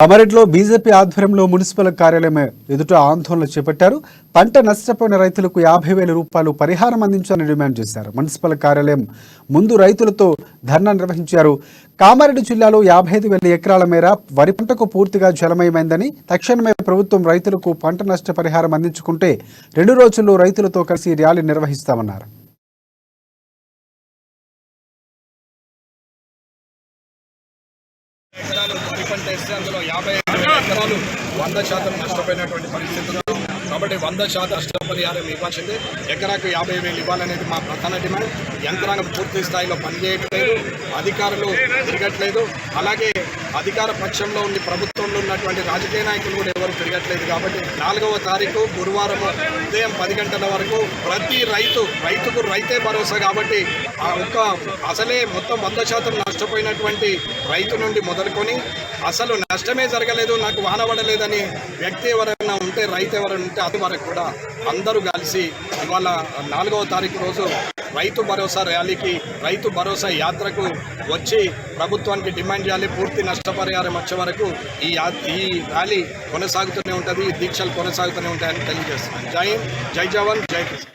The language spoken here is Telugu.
కామారెడ్డిలో బీజేపీ ఆధ్వర్యంలో మున్సిపల్ కార్యాలయం ఎదుట ఆందోళన చేపట్టారు. పంట నష్టపోయిన రైతులకు 50,000 రూపాయలు పరిహారం అందించాలని డిమాండ్ చేశారు. మున్సిపల్ కార్యాలయం ముందు రైతులతో ధర్నా నిర్వహించారు. కామారెడ్డి జిల్లాలో 55,000 ఎకరాల మేర వరి పంటకు పూర్తిగా జలమయమైందని, తక్షణమే ప్రభుత్వం రైతులకు పంట నష్ట పరిహారం అందించుకుంటే 2 రోజుల్లో రైతులతో కలిసి ర్యాలీ నిర్వహిస్తామన్నారు. వరి పంట వేస్తే అందులో 55,000 ఎకరాలు 100% నష్టపోయినటువంటి పరిస్థితులు. కాబట్టి 100% నష్టపరిహారం ఇవ్వాల్సిందే. ఎకరాకు 50,000 ఇవ్వాలనేది మా ప్రధాన డిమాండ్. యంత్రాంగం పూర్తి స్థాయిలో పనిచేయట్లేదు, అధికారులు తిరగట్లేదు. అలాగే అధికార పక్షంలో ఉండి ప్రభుత్వంలో ఉన్నటువంటి రాజకీయ నాయకులు కూడా ఎవరు తిరగట్లేదు. కాబట్టి 4వ తారీఖు గురువారం ఉదయం 10 గంటల వరకు ప్రతి రైతుకు రైతే భరోసా. కాబట్టి అసలే మొత్తం 100% నష్టపోయినటువంటి రైతు నుండి మొదలుకొని అసలు నష్టమే జరగలేదు, నాకు వాన పడలేదని వ్యక్తి ఎవరైనా ఉంటే, రైతు ఎవరైనా ఉంటే అది వరకు కూడా అందరూ కలిసి ఇవాళ 4వ తారీఖు రోజు రైతు భరోసా ర్యాలీకి, రైతు భరోసా యాత్రకు వచ్చి ప్రభుత్వానికి డిమాండ్ చేయాలి. పూర్తి నష్టపరిహారం వచ్చే వరకు ఈ ర్యాలీ కొనసాగుతూనే ఉంటుంది, ఈ దీక్షలు కొనసాగుతూనే ఉంటాయని తెలియజేస్తున్నాను. జై హింద్, జై జవాన్, జై కిసాన్.